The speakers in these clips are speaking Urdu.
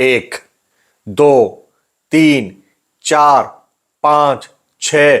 1, 2, 3, 4, 5, 6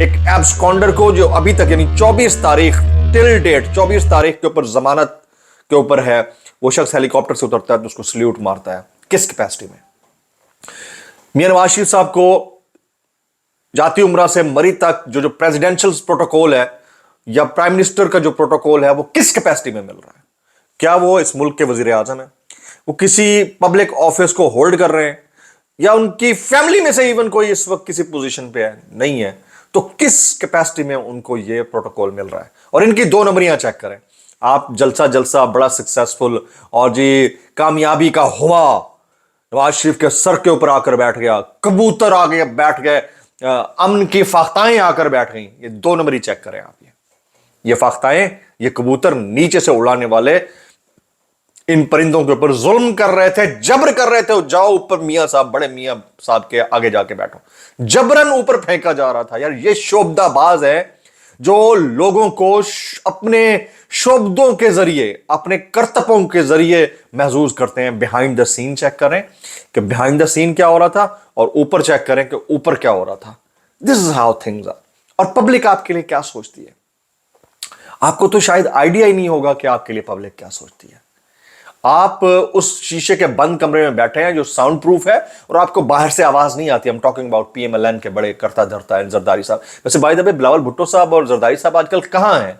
ایک ایبسکونڈر کو جو ابھی تک یعنی 24 تاریخ ٹل ڈیٹ 24 تاریخ کے اوپر ضمانت کے اوپر ہے، وہ شخص ہیلی کاپٹر سے اترتا ہے تو اس کو سلیوٹ مارتا ہے. کس کیپیسٹی میں؟ میاں نواز شریف صاحب کو جاتی عمرہ سے مری تک جو پریزیڈینشل پروٹوکول ہے یا پرائم منسٹر کا جو پروٹوکول ہے وہ کس کیپیسٹی میں مل رہا ہے؟ کیا وہ اس ملک کے وزیر اعظم ہیں؟ وہ کسی پبلک آفس کو ہولڈ کر رہے ہیں یا ان کی فیملی میں سے ایون کوئی اس وقت کسی پوزیشن پہ ہے؟ نہیں ہے. تو کس کیپیسٹی میں ان کو یہ پروٹوکول مل رہا ہے؟ اور ان کی 2 نمبریاں چیک کریں. آپ جلسہ بڑا سکسیسفل اور جی کامیابی کا ہوا نواز شریف کے سر کے اوپر آ کر بیٹھ گیا، کبوتر آ گئے بیٹھ گئے، امن کی فاختائیں آ کر بیٹھ گئیں. یہ 2 نمبری چیک کریں آپ. یہ فاختائیں، یہ کبوتر نیچے سے اڑانے والے ان پرندوں کے اوپر ظلم کر رہے تھے، جبر کر رہے تھے. جاؤ اوپر میاں صاحب، بڑے میاں صاحب کے آگے جا کے بیٹھو. جبرن اوپر پھینکا جا رہا تھا. یار یہ شعبدہ باز ہے جو لوگوں کو اپنے شعبدوں کے ذریعے، اپنے کرتبوں کے ذریعے محظوظ کرتے ہیں. بیہائنڈ دا سین چیک کریں کہ بیہائنڈ دا سین کیا ہو رہا تھا، اور اوپر چیک کریں کہ اوپر کیا ہو رہا تھا. دس از ہاؤ تھنگز آر. اور پبلک آپ کے لیے کیا سوچتی ہے؟ آپ کو تو شاید آئیڈیا ہی نہیں ہوگا کہ آپ کے لیے پبلک کیا سوچتی ہے. آپ اس شیشے کے بند کمرے میں بیٹھے ہیں جو ساؤنڈ پروف ہے اور آپ کو باہر سے آواز نہیں آتی. ہم talking about P M L N کے بڑے کرتا دھرتا ہے زرداری صاحب. ویسے by the way Bilawal Bhutto صاحب اور زرداری صاحب آج کل کہاں ہیں؟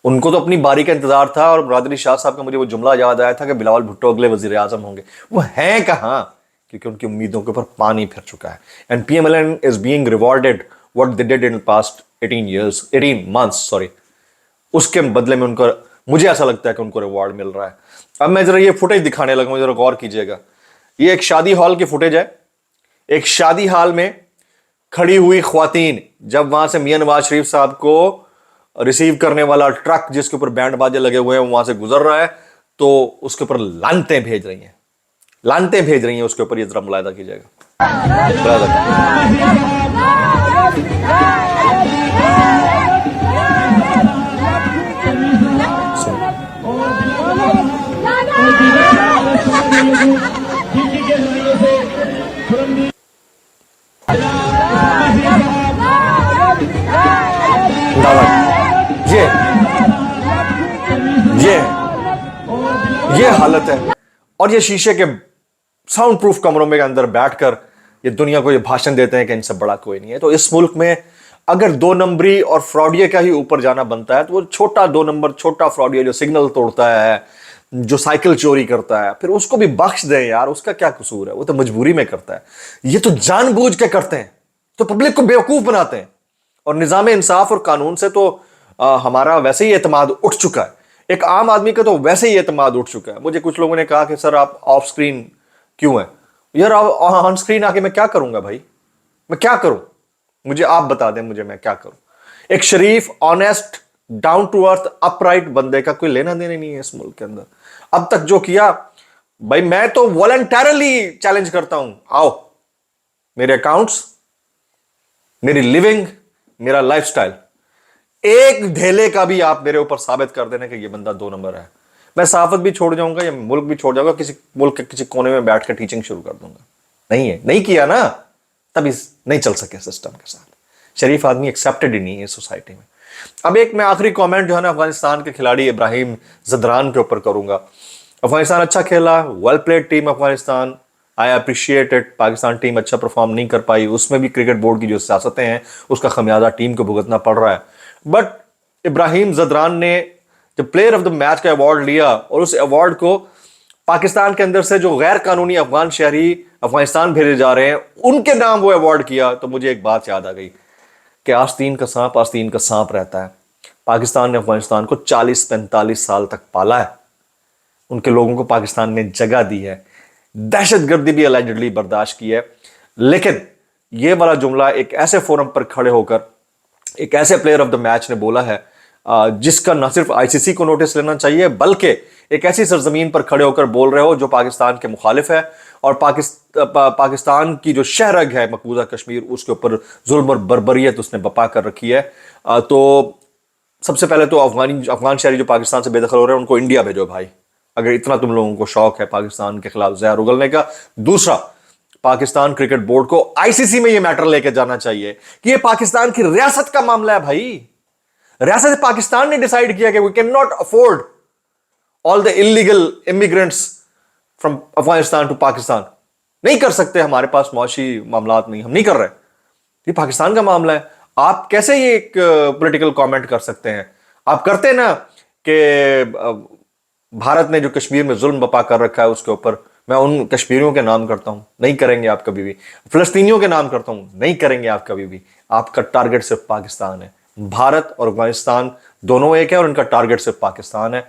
ان کو تو اپنی باری کا انتظار تھا، اور مراد علی شاہ صاحب کا مجھے وہ جملہ یاد آیا تھا کہ بلاول بھٹو اگلے وزیر اعظم ہوں گے. وہ ہیں کہاں؟ کیونکہ ان کی امیدوں کے اوپر پانی پھر چکا ہے. And P M L N is being rewarded what they did in past 18 months. اس کے بدلے میں ان کو، مجھے ایسا لگتا ہے کہ ان کو ریوارڈ مل رہا ہے. اب میں ذرا یہ فوٹیج دکھانے لگا ہوں، ذرا غور کیجئے گا. یہ ایک شادی ہال کی فوٹیج ہے. ایک شادی ہال میں کھڑی ہوئی خواتین جب وہاں سے میاں نواز شریف صاحب کو ریسیو کرنے والا ٹرک جس کے اوپر بینڈ باجے لگے ہوئے ہیں وہاں سے گزر رہا ہے تو اس کے اوپر لانتیں بھیج رہی ہیں. لانتیں بھیج رہی ہیں اس کے اوپر. یہ ذرا ملاحظہ کیجئے گا. یہ حالت ہے. اور یہ شیشے کے ساؤنڈ پروف کمروں میں اندر بیٹھ کر یہ دنیا کو یہ بھاشن دیتے ہیں کہ ان سے بڑا کوئی نہیں ہے. تو اس ملک میں اگر 2 نمبری اور فراڈیے کا ہی اوپر جانا بنتا ہے تو وہ چھوٹا 2 نمبر چھوٹا فراڈیے جو سگنل توڑتا ہے، جو سائیکل چوری کرتا ہے، پھر اس کو بھی بخش دیں یار. اس کا کیا قصور ہے؟ وہ تو مجبوری میں کرتا ہے. یہ تو جان بوجھ کے کرتے ہیں، تو پبلک کو بیوقوف بناتے ہیں. اور نظام انصاف اور قانون سے تو ہمارا ویسے ہی اعتماد اٹھ چکا ہے. ایک عام آدمی کا تو ویسے ہی اعتماد اٹھ چکا ہے. مجھے کچھ لوگوں نے کہا کہ سر آپ آف سکرین کیوں ہیں؟ یار آن سکرین آ کے میں کیا کروں گا بھائی؟ میں کیا کروں؟ مجھے آپ بتا دیں مجھے میں کیا کروں. ایک شریف، honest, down to earth, upright بندے کا کوئی لینا دینا نہیں ہے اس ملک کے اندر. اب تک جو کیا بھائی، میں تو والنٹیرلی چیلنج کرتا ہوں. آؤ میرے اکاؤنٹس، میری لیونگ، میرا لائف سٹائل، ایک ڈھیلے کا بھی آپ میرے اوپر ثابت کر دینا کہ یہ بندہ 2 نمبر ہے. میں صحافت بھی چھوڑ جاؤں گا یا ملک بھی چھوڑ جاؤں گا، کسی ملک کے کسی کونے میں بیٹھ کر ٹیچنگ شروع کر دوں گا. نہیں ہے، نہیں کیا نا، تبھی نہیں چل سکے سسٹم کے ساتھ. شریف آدمی ایکسیپٹڈ ہی نہیں ہے سوسائٹی میں. اب ایک میں آخری کامنٹ جو ہے نا افغانستان کے کھلاڑی ابراہیم زدران کے اوپر کروں گا. افغانستان اچھا کھیلا، well played team Afghanistan, I appreciate it. Pakistan team اچھا پرفارم نہیں کر پائی، اس میں بھی کرکٹ بورڈ کی جو سیاستیں ہیں اس کا خمیازہ ٹیم کو بھگتنا پڑ رہا ہے. بٹ ابراہیم زدران نے جب پلیئر آف دا میچ کا ایوارڈ لیا اور اس ایوارڈ کو پاکستان کے اندر سے جو غیر قانونی افغان شہری افغانستان بھیجے جا رہے ہیں ان کے نام وہ ایوارڈ کیا، تو مجھے ایک بات یاد آ گئی کہ آستین کا سانپ آستین کا سانپ رہتا ہے. پاکستان نے افغانستان کو 40-45 سال تک پالا ہے. ان کے لوگوں کو پاکستان میں جگہ دی ہے، دہشت گردی بھی الائیڈلی برداشت کی ہے. لیکن یہ والا جملہ ایک ایسے فورم پر کھڑے ہو کر ایک ایسے پلیئر آف دا میچ نے بولا ہے جس کا نہ صرف آئی سی سی کو نوٹس لینا چاہیے بلکہ ایک ایسی سرزمین پر کھڑے ہو کر بول رہے ہو جو پاکستان کے مخالف ہے اور پاکستان کی جو شہرگ ہے مقبوضہ کشمیر اس کے اوپر ظلم اور بربریت اس نے بپا کر رکھی ہے. تو سب سے پہلے تو افغان شہری جو پاکستان سے بے دخل ہو رہے ہیں ان کو انڈیا بھیجو بھائی، اگر اتنا تم لوگوں کو شوق ہے پاکستان کے خلاف زہر اگلنے کا. دوسرا، پاکستان کرکٹ بورڈ کو ICC میں یہ میٹر لے کے جانا چاہیے کہ یہ پاکستان کی ریاست کا معاملہ ہے بھائی. ریاست پاکستان نے ڈیسائیڈ کیا کہ we can not afford all the illegal immigrants from Afghanistan to Pakistan. نہیں کر سکتے, ہمارے پاس معاشی معاملات نہیں, ہم نہیں کر رہے. یہ پاکستان کا معاملہ ہے. آپ کیسے یہ ایک پولیٹیکل کامنٹ کر سکتے ہیں؟ آپ کرتے نا کہ بھارت نے جو کشمیر میں ظلم بپا کر رکھا ہے اس کے اوپر میں ان کشمیریوں کے نام کرتا ہوں. نہیں کریں گے آپ کبھی بھی. فلسطینیوں کے نام کرتا ہوں. نہیں کریں گے آپ کبھی بھی. آپ کا ٹارگٹ صرف پاکستان ہے. بھارت اور افغانستان دونوں ایک ہے اور ان کا ٹارگٹ صرف پاکستان ہے,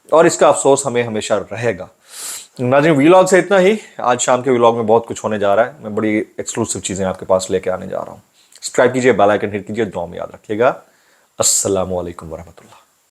اور اس کا افسوس ہمیں ہمیشہ رہے گا. ناظرین, ویلاگ سے اتنا ہی. آج شام کے ویلاگ میں بہت کچھ ہونے جا رہا ہے. میں بڑی ایکسکلوسیو چیزیں آپ کے پاس لے کے آنے جا رہا ہوں. سبسکرائب کیجیے, بیل آئیکن ہٹ کیجیے. دعا میں یاد رکھیے گا. السلام علیکم ورحمۃ اللہ.